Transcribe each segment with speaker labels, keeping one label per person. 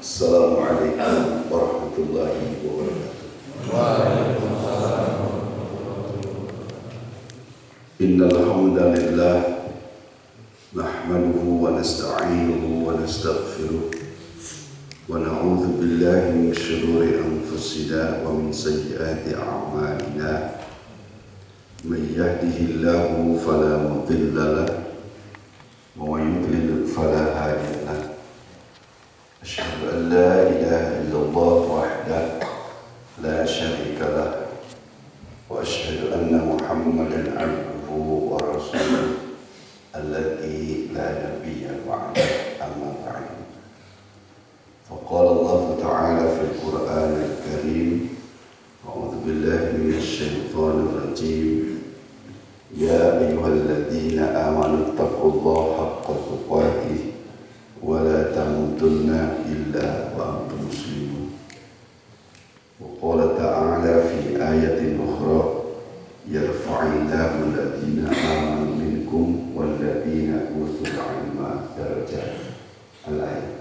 Speaker 1: Assalamualaikum warahmatullahi wabarakatuh.
Speaker 2: Waalaikumsalam.
Speaker 1: Innal hamdalillah nahmaduhu wa nasta'inuhu wa nastaghfiruh wa na'udzu billahi min shururi anfusina wa min sayyiati a'malina. May yahdihillahu fala mudilla lahu wa may yudlil fala hadiya lahu. Asyhadu an la ilaha illallah wahdahu la syarika lahu wa asyhadu anna Muhammadan abduhu wa rasuluhu alladzi la nabiyya ba'dahu, amma ba'du. Faqala Allah ta'ala fil Qur'anil Karim, a'udzu billahi minasy syaithanir rajim. Ya ayyuhalladzina amanu taqullaha haqqa tuqatih wa la tamutunna illa wa antum muslimun. Wa qala ta'ala fi ayatin ukhra, yarfa'illahu alladhina amanu minkum walladhina utul ilma darajat. Al-ayat.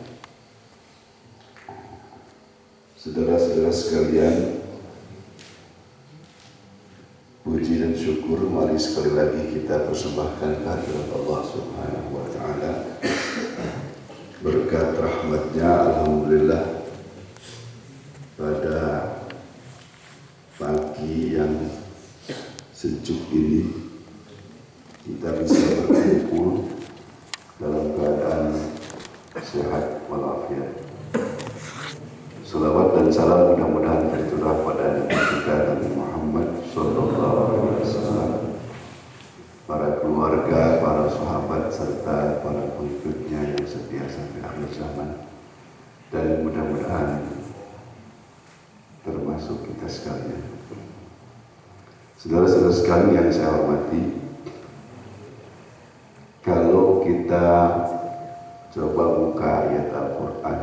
Speaker 1: Saudara-saudara sekalian, puji dan syukur mari sekali lagi kita persembahkan kehadirat Allah Subhanahu wa ta'ala. Berkat rahmatnya, alhamdulillah, pada pagi yang sejuk ini kita bisa berkumpul dalam keadaan sehat walafiat. Salawat dan salam mudah-mudahan tercurah pada Nabi kita Nabi Muhammad sallallahu alaihi wasallam, para keluarga, para sahabat serta para pengikutnya yang setia sampai akhir zaman, dan mudah-mudahan termasuk kita sekalian. Saudara-saudara sekalian yang saya hormati, kalau kita coba buka ayat Al-Quran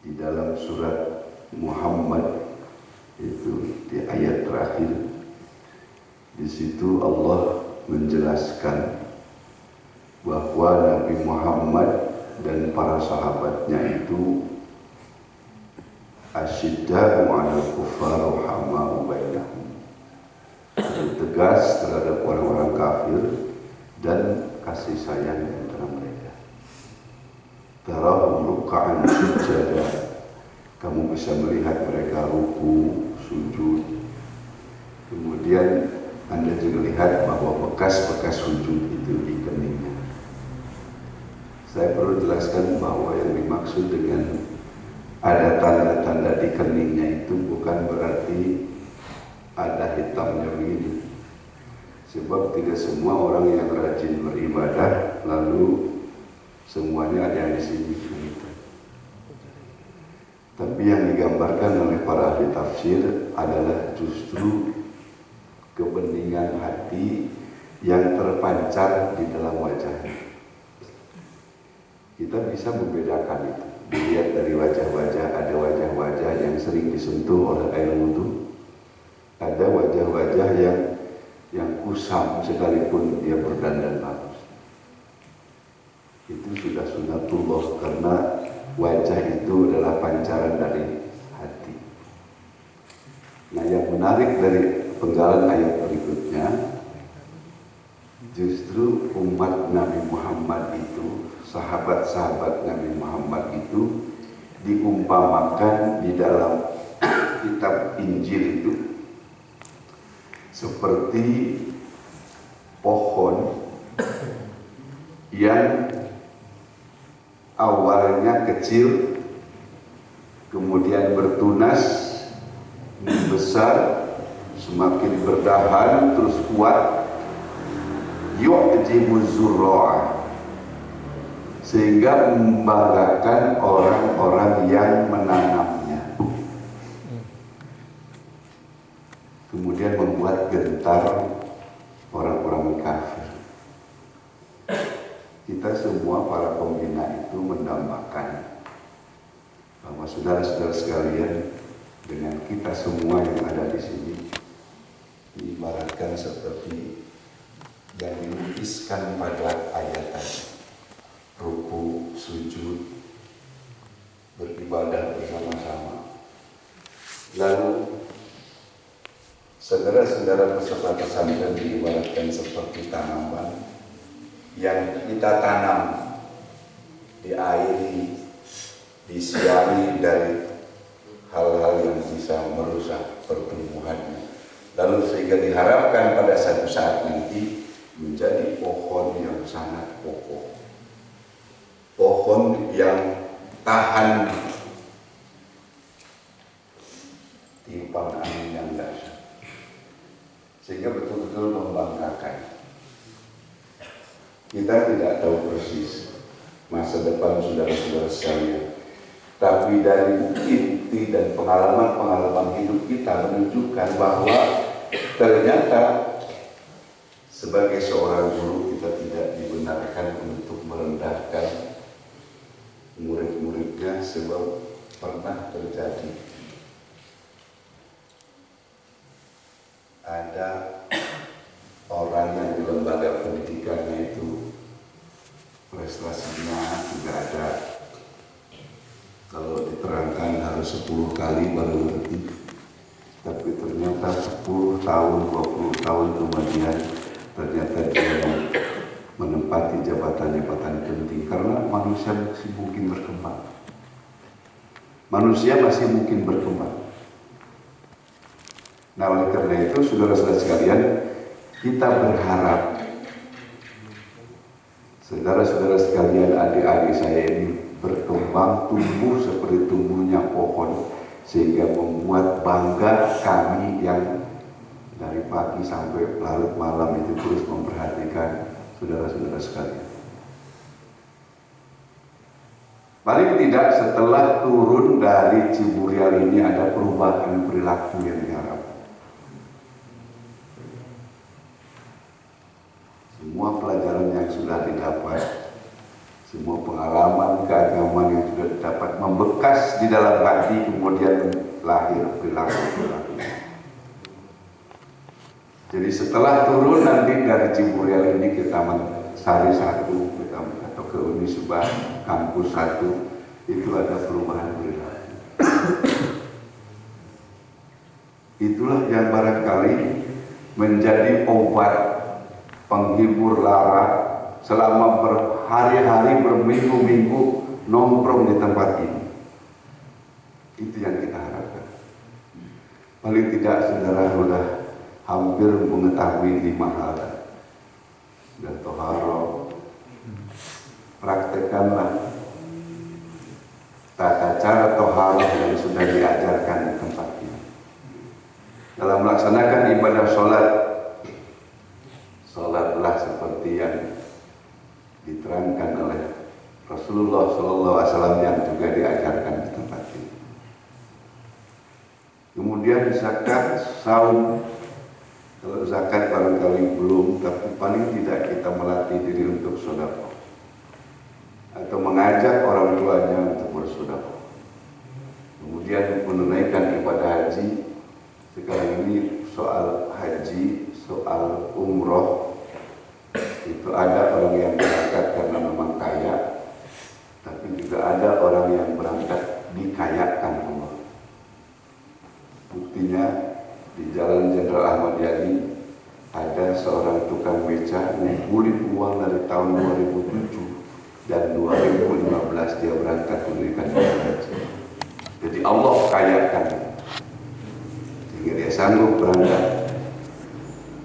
Speaker 1: di dalam surat Muhammad, itu di ayat terakhir, di situ Allah menjelaskan bahwa Nabi Muhammad dan para sahabatnya itu asyidda'u 'alal kuffar rahama'u bainahum, tegas terhadap orang-orang kafir dan kasih sayang di antara mereka. Tarahum ruk'an sujada, kamu bisa melihat mereka ruku, sujud. Kemudian Anda juga lihat bahwa bekas-bekas sujud itu di keningnya. Saya perlu jelaskan bahwa yang dimaksud dengan ada tanda-tanda di keningnya itu bukan berarti ada hitamnya begini. Sebab tidak semua orang yang rajin beribadah lalu semuanya ada yang di sini. Tapi yang digambarkan oleh para ahli tafsir adalah justru kebeningan hati yang terpancar di dalam wajahnya. Kita bisa membedakan itu. Dilihat dari wajah-wajah, ada wajah-wajah yang sering disentuh oleh air wudu, ada wajah-wajah yang kusam sekalipun dia berdandan bagus. Itu sudah sunatullah, karena wajah itu adalah pancaran dari hati. Nah, yang menarik dari penggalan ayat berikutnya, justru umat Nabi Muhammad itu, sahabat-sahabat Nabi Muhammad itu diumpamakan di dalam kitab Injil itu seperti pohon yang awalnya kecil, kemudian bertunas, membesar, semakin berdahan, terus kuat, yu'jibu zurra'a, sehingga membanggakan orang-orang yang menanamnya, kemudian membuat gentar orang-orang kafir. Kita semua para pembina itu mendambakan bahwa saudara-saudara sekalian, dengan kita semua yang ada di sini diibaratkan seperti yang dilukiskan pada ayat tadi, ruku, sujud, beribadah bersama-sama. Lalu saudara-saudara peserta pesantren diibaratkan seperti tanaman yang kita tanam, diairi, disiari dari hal-hal yang bisa merusak pertumbuhannya. Lalu sehingga diharapkan pada satu saat nanti menjadi pohon yang sangat kokoh, pohon yang tahan tiupan angin yang dahsyat, sehingga betul-betul membanggakan. Kita tidak tahu persis masa depan saudara-saudara sekalian, tapi dari inti dan pengalaman-pengalaman hidup kita menunjukkan bahwa ternyata sebagai seorang guru kita tidak dibenarkan untuk merendahkan murid-muridnya, sebab pernah terjadi ada orang yang di lembaga pendidikannya itu prestasinya tidak ada, kalau diterangkan harus 10 kali baru ngerti, tapi ternyata 10 tahun, 20 tahun kemudian ternyata dia menempati jabatan-jabatan penting, karena manusia masih mungkin berkembang. Manusia masih mungkin berkembang. Nah, oleh karena itu saudara-saudara sekalian, kita berharap saudara-saudara sekalian, adik-adik saya ini berkembang, tumbuh seperti tumbuhnya pohon, sehingga membuat bangga kami yang dari pagi sampai larut malam itu terus memperhatikan saudara-saudara sekalian. Paling tidak setelah turun dari Ciburial ini ada perubahan perilaku yang diharapkan. Semua pelajaran yang sudah didapat, semua pengalaman keagamaan yang sudah didapat membekas di dalam hati, kemudian lahir perilaku-perilaku. Jadi setelah turun nanti dari Ciburial ini kita Sari 1, kita atau ke Uni Subah kampus 1, itu ada perubahan perilaku. Itulah yang barangkali menjadi obat penghibur lara selama berhari-hari, berminggu-minggu nongkrong di tempat ini. Itu yang kita harapkan. Paling tidak saudara sudah hampir mengetahui 5 hal. Dan toharo, praktekanlah tata cara toharo yang sudah diajarkan di tempat ini. Dalam melaksanakan ibadah sholatlah seperti yang diterangkan oleh Rasulullah SAW yang juga diajarkan di tempat ini. Kemudian zakat, saum. Kalau zakat barangkali belum, tapi paling tidak kita melatih diri untuk sedekah atau mengajak orang tuanya untuk bersedekah. Kemudian menunaikan ibadah haji. Sekarang ini soal haji, soal umroh, itu ada orang yang berangkat karena memang kaya, tapi juga ada orang yang berangkat dikayakan Allah. Buktinya di Jalan Jenderal Ahmad Yani ada seorang tukang beca ngumpulin uang dari tahun 2007 dan 2015 dia berangkat menunaikan ibadah haji. Jadi Allah kayakan sehingga dia sanggup berangkat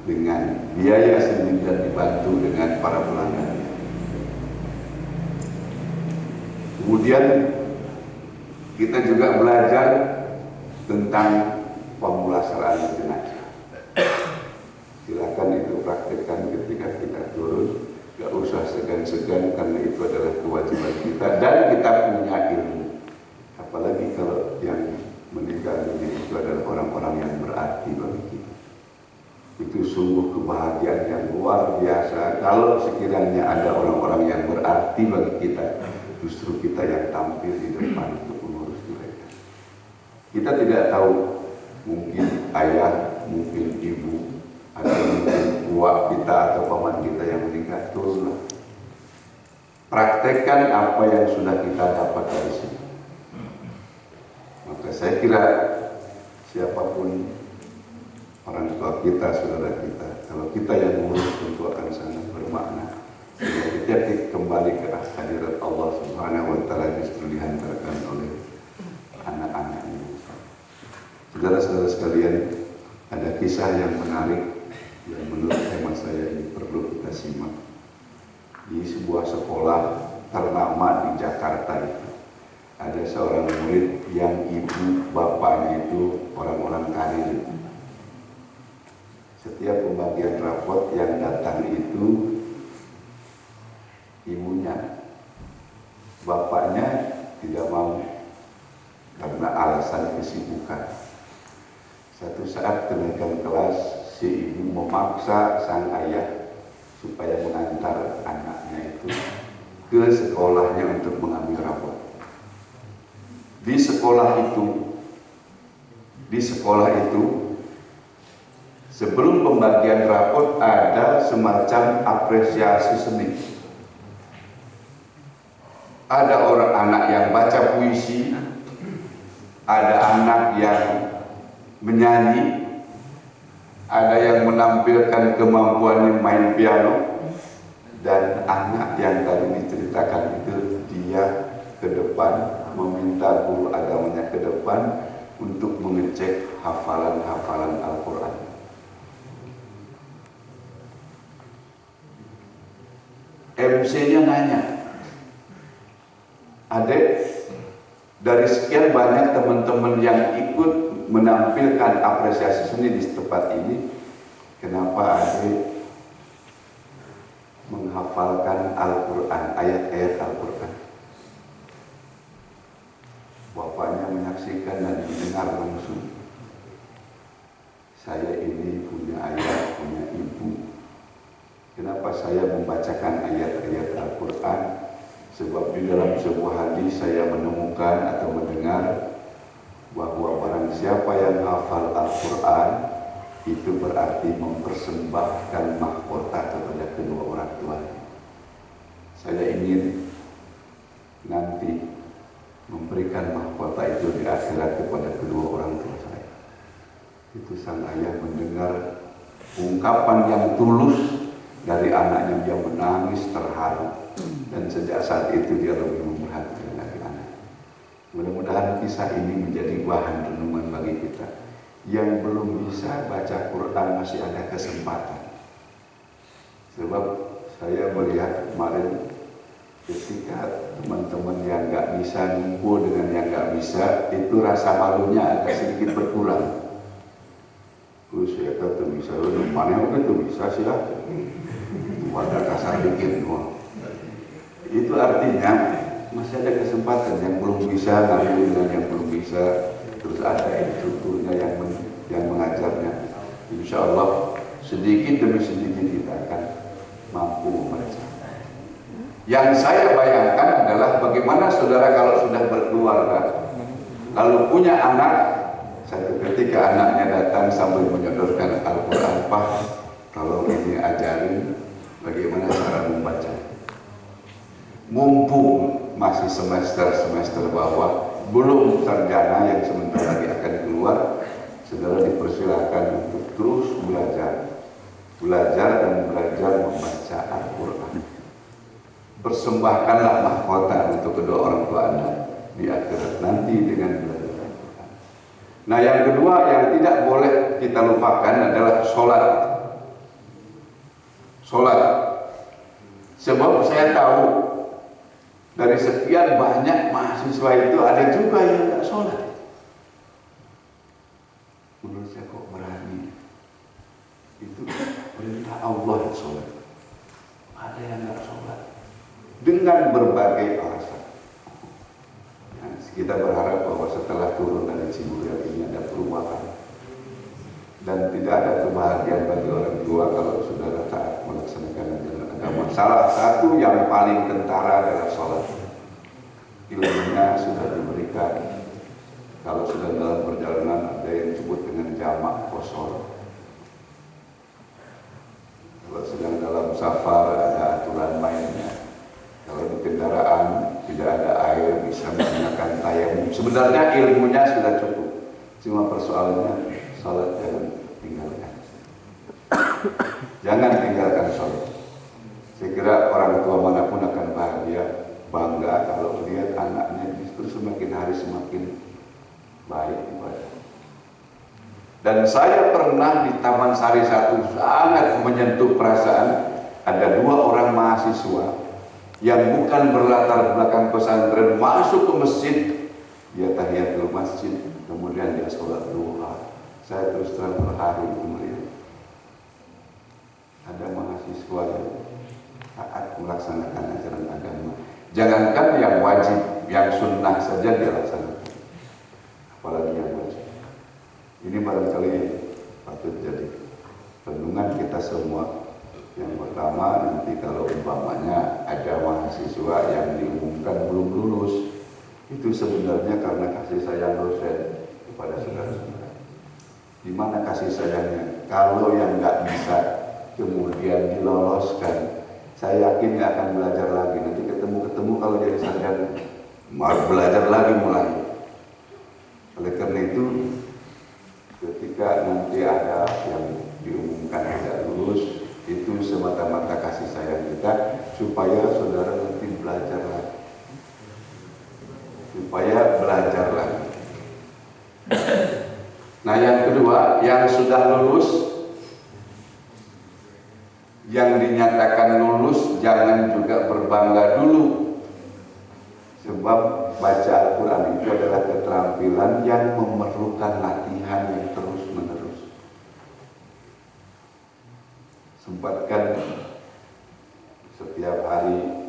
Speaker 1: dengan biaya sendiri dan dibantu dengan para pelanggannya. Kemudian kita juga belajar tentang pemulasaraan jenazah. Silakan itu praktekkan ketika kita turun, gak usah segan-segan karena itu adalah kewajiban kita dan kita punya ilmu. Apalagi kalau yang meninggal dunia itu adalah orang-orang yang berarti bagi kita. Itu sungguh kebahagiaan yang luar biasa. Kalau sekiranya ada orang-orang yang berarti bagi kita, justru kita yang tampil di depan untuk mengurus mereka. Kita tidak tahu, mungkin ayah, mungkin ibu, atau mungkin buah kita atau paman kita yang meninggal, turunlah. praktekkan apa yang sudah kita dapat dari sini. Maka saya kira siapapun orang tua kita, saudara kita, kalau kita yang mengurus tentu akan sangat bermakna. Sehingga kita kembali ke hadirat Allah Subhanahu wa Ta'ala justru dihantarkan oleh anak-anak ini. Saudara-saudara sekalian, ada kisah yang menarik yang menurut hemat saya ini perlu kita simak. Di sebuah sekolah ternama di Jakarta itu ada seorang murid yang ibu bapaknya itu orang-orang karir. Setiap pembagian rapot yang datang itu ibunya, bapaknya tidak mau karena alasan kesibukan. Satu saat kenaikan kelas, si ibu memaksa sang ayah supaya mengantar anaknya itu ke sekolahnya untuk mengambil rapot. Di sekolah itu sebelum pembagian rapot ada semacam apresiasi seni. Ada orang anak yang baca puisi, ada anak yang menyanyi, ada yang menampilkan kemampuannya main piano, dan anak yang tadi diceritakan itu dia ke depan meminta guru agamanya ke depan untuk mengecek hafalan-hafalan Al-Quran. MC-nya nanya, "Adek, dari sekian banyak teman-teman yang ikut menampilkan apresiasi seni di tempat ini, kenapa adek menghafalkan Al-Quran, ayat-ayat Al-Quran?" Bapaknya menyaksikan dan mendengar langsung. "Saya ini punya ayah, punya ibu. Kenapa saya membacakan ayat-ayat Al-Quran? Sebab di dalam sebuah hadis saya menemukan atau mendengar bahwa barang siapa yang hafal Al-Quran itu berarti mempersembahkan mahkota kepada kedua orang tuanya. Saya ingin nanti memberikan mahkota itu di akhirat kepada kedua orang tua saya." Itu sang ayah mendengar ungkapan yang tulus dari anaknya, dia menangis terharu, dan sejak saat itu dia lebih memperhatikan lagi anak. Mudah-mudahan kisah ini menjadi bahan renungan bagi kita yang belum bisa baca Quran, masih ada kesempatan. Sebab saya melihat kemarin ketika teman-teman yang nggak bisa ngumpul dengan yang nggak bisa, itu rasa malunya agak sedikit berkurang. Saya kata bisa, mana itu bisa sih lah, wadah kasar dikit doang. Itu artinya masih ada kesempatan. Yang belum bisa ngambil dengan yang belum bisa, terus ada instrukturnya yang mengajarnya. Insya Allah sedikit demi sedikit kita akan mampu membaca. Yang saya bayangkan adalah bagaimana saudara kalau sudah berkeluarga, lalu punya anak, satu ketika anaknya datang sambil menyodorkan Al-Quran, "Pak, kalau ini ajarin bagaimana cara membaca." Mumpung masih semester bawah, belum sarjana yang sebentar lagi akan keluar, saudara dipersilakan untuk terus belajar dan belajar membaca Al-Quran. Persembahkanlah mahkota untuk kedua orang tua Anda di akhirat nanti dengan belajar Al-Quran. Nah, yang kedua yang tidak boleh kita lupakan adalah sholat. Sebab saya tahu dari sekian banyak mahasiswa itu ada juga yang tidak sholat. Menurut saya kok berani. Itu perintah Allah sholat. Ada yang tidak sholat dengan berbagai alasan. Nah, kita berharap bahwa setelah turun dari Ciburial ini ada perubahan, dan tidak ada kebahagiaan bagi orang tua kalau saudara taat melaksanakan ajaran agama. Salah satu yang paling kentara adalah sholat. Ilmunya sudah diberikan. Kalau sudah dalam perjalanan ada yang disebut dengan jamak qasar. Kalau sedang dalam safar ada aturan mainnya. Kalau di Sebenarnya ilmunya sudah cukup, cuma persoalannya salat jangan tinggalkan. Jangan tinggalkan salat. Saya kira orang tua manapun akan bahagia, bangga kalau melihat anaknya justru semakin hari semakin baik ibadah. Dan saya pernah di Taman Sari 1 sangat menyentuh perasaan. Ada 2 orang mahasiswa yang bukan berlatar belakang pesantren masuk ke masjid, dia tahiyatul masjid, kemudian dia sholat duha. Saya terus terang terharu melihat ada mahasiswa yang taat melaksanakan ajaran agama. Jangankan yang wajib, yang sunnah saja dia laksanakan, apalagi yang wajib. Ini barangkali patut jadi renungan kita semua. Yang pertama, nanti kalau umpamanya ada mahasiswa yang diumumkan belum lulus, itu sebenarnya karena kasih sayang dosen kepada saudara-saudara. Di mana kasih sayangnya? Kalau yang nggak bisa kemudian diloloskan, saya yakin nggak akan belajar lagi. Nanti ketemu kalau jadi sarjana, mau belajar lagi mulai. Oleh karena itu, ketika nanti ada yang diumumkan tidak lulus, itu semata-mata kasih sayang kita supaya saudara nanti belajar lagi, Nah, yang kedua, yang sudah lulus, yang dinyatakan lulus, jangan juga berbangga dulu, sebab baca Al-Quran itu adalah keterampilan yang memerlukan latihan yang terus-menerus. Sempatkan setiap hari,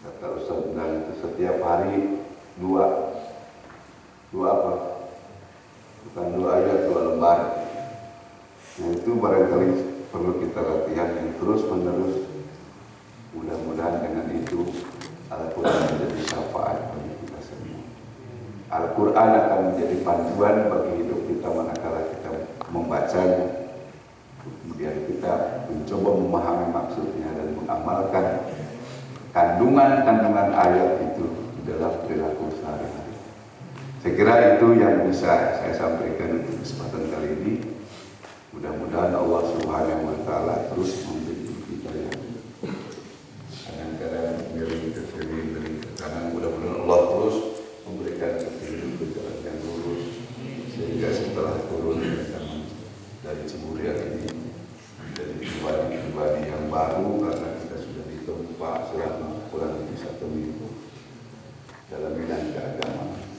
Speaker 1: kata Ustaz Undang itu setiap hari dua apa? Bukan 2 ayat, 2 lembar. Nah, itu barangkali perlu kita latihan yang terus-menerus. Mudah-mudahan dengan itu Al-Quran menjadi syafaat bagi kita semua. Al-Quran akan menjadi panduan bagi hidup kita manakala kita membacanya. Kemudian kita mencoba memahami maksudnya dan mengamalkan kandungan ayat itu dalam perilaku sehari-hari. Saya kira itu yang bisa saya sampaikan untuk kesempatan kali ini. Mudah-mudahan Allah Subhanahu wa Ta'ala terus membimbing kita ya. Kadang-kadang miring ke kiri, miring ke kanan. Mudah-mudahan Allah terus memberikan petunjuk ke jalan yang lurus, sehingga setelah turun dari Ciburial ini menjadi pribadi yang baru, karena kita sudah ditempa selama kurang lebih 1 minggu dalam bidang keagamaan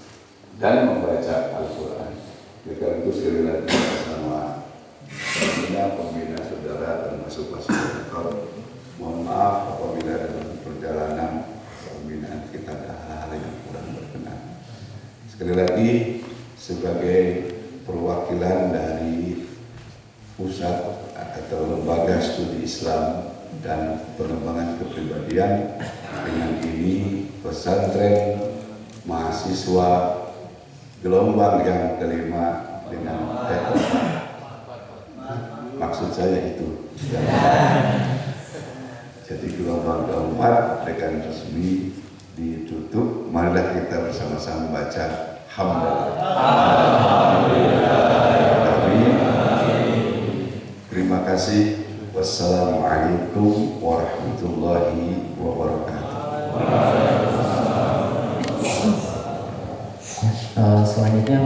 Speaker 1: dan membaca Al-Quran. Karena itu sekali lagi bersama pembina saudara termasuk fasilitator, mohon maaf apabila dalam perjalanan pembinaan kita ada hal-hal yang kurang berkenan. Sekali lagi sebagai perwakilan dari pusat atau lembaga studi Islam dan pengembangan kepribadian, dengan ini pesantren mahasiswa gelombang yang kelima dengan maksud saya itu jadi gelombang keempat dengan resmi ditutup. Marilah kita bersama-sama baca Terima kasih. Wassalamualaikum warahmatullahi wabarakatuh.
Speaker 3: Selanjutnya